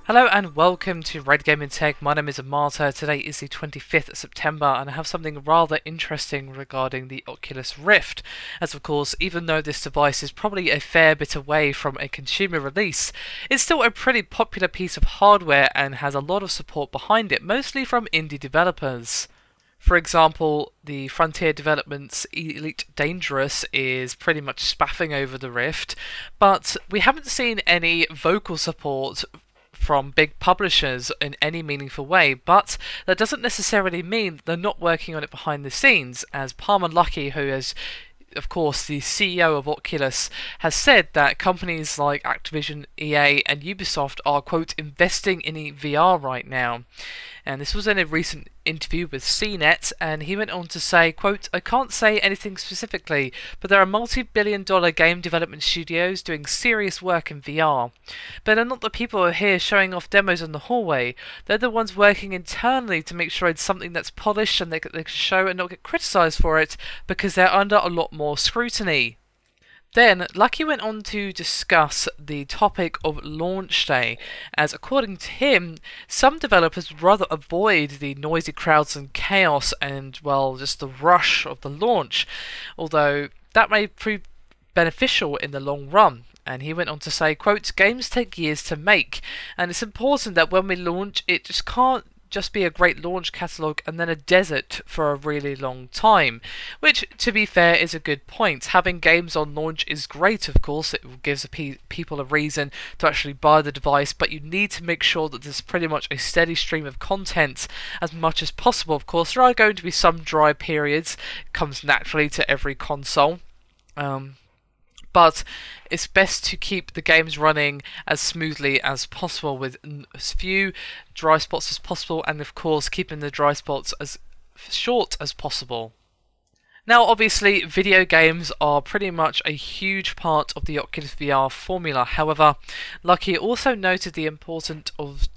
Hello and welcome to Red Gaming Tech. My name is Marta. Today is the 25th of September and I have something rather interesting regarding the Oculus Rift. As of course, even though this device is probably a fair bit away from a consumer release, it's still a pretty popular piece of hardware and has a lot of support behind it, mostly from indie developers. For example, the Frontier Development's Elite Dangerous is pretty much spaffing over the Rift, but we haven't seen any vocal support from big publishers in any meaningful way, but that doesn't necessarily mean they're not working on it behind the scenes, as Luckey, who is of course the CEO of Oculus, has said that companies like Activision, EA and Ubisoft are, quote, investing in VR right now. And this was in a recent interview with CNET, and he went on to say, quote, "I can't say anything specifically, but there are multi-billion-dollar game development studios doing serious work in VR. But they're not the people who are here showing off demos in the hallway. They're the ones working internally to make sure it's something that's polished and they can show and not get criticised for it, because they're under a lot more scrutiny." Then, Luckey went on to discuss the topic of launch day, as according to him, some developers would rather avoid the noisy crowds and chaos and, well, just the rush of the launch, although that may prove beneficial in the long run. And he went on to say, quote, "Games take years to make, and it's important that when we launch, it just can't just be a great launch catalogue and then a desert for a really long time." Which, to be fair, is a good point. Having games on launch is great, of course. It gives people a reason to actually buy the device, but you need to make sure that there's pretty much a steady stream of content as much as possible. Of course, there are going to be some dry periods. It comes naturally to every console. But it's best to keep the games running as smoothly as possible with as few dry spots as possible, and of course keeping the dry spots as short as possible. Now obviously video games are pretty much a huge part of the Oculus VR formula. However, Luckey also noted the importance of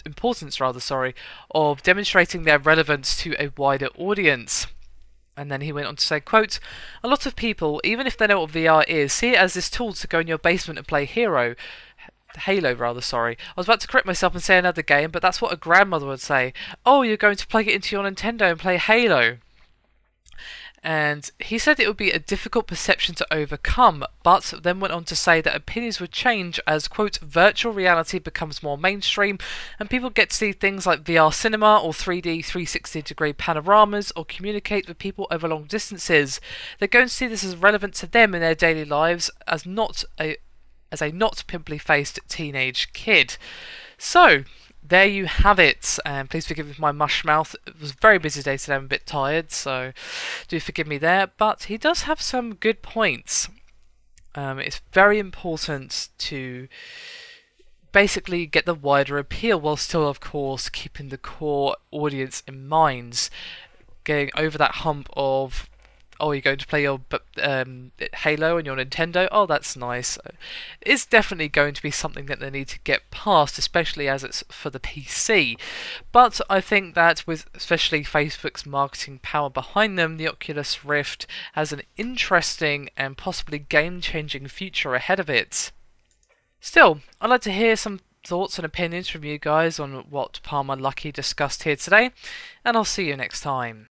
demonstrating their relevance to a wider audience. And then he went on to say, quote, "A lot of people, even if they know what VR is, see it as this tool to go in your basement and play Halo. I was about to correct myself and say another game, but that's what a grandmother would say. Oh, you're going to plug it into your Nintendo and play Halo." And he said it would be a difficult perception to overcome, but then went on to say that opinions would change as, quote, "virtual reality becomes more mainstream and people get to see things like VR cinema or 3D 360-degree panoramas or communicate with people over long distances. They're going to see this as relevant to them in their daily lives as a not pimply-faced teenage kid." So there you have it, and please forgive me for my mush mouth. It was a very busy day today, I'm a bit tired, so do forgive me there, but he does have some good points. It's very important to basically get the wider appeal while still, of course, keeping the core audience in mind. Getting over that hump of, oh, you're going to play your Halo on your Nintendo? Oh, that's nice. It's definitely going to be something that they need to get past, especially as it's for the PC. But I think that with especially Facebook's marketing power behind them, the Oculus Rift has an interesting and possibly game-changing future ahead of it. Still, I'd like to hear some thoughts and opinions from you guys on what Luckey discussed here today, and I'll see you next time.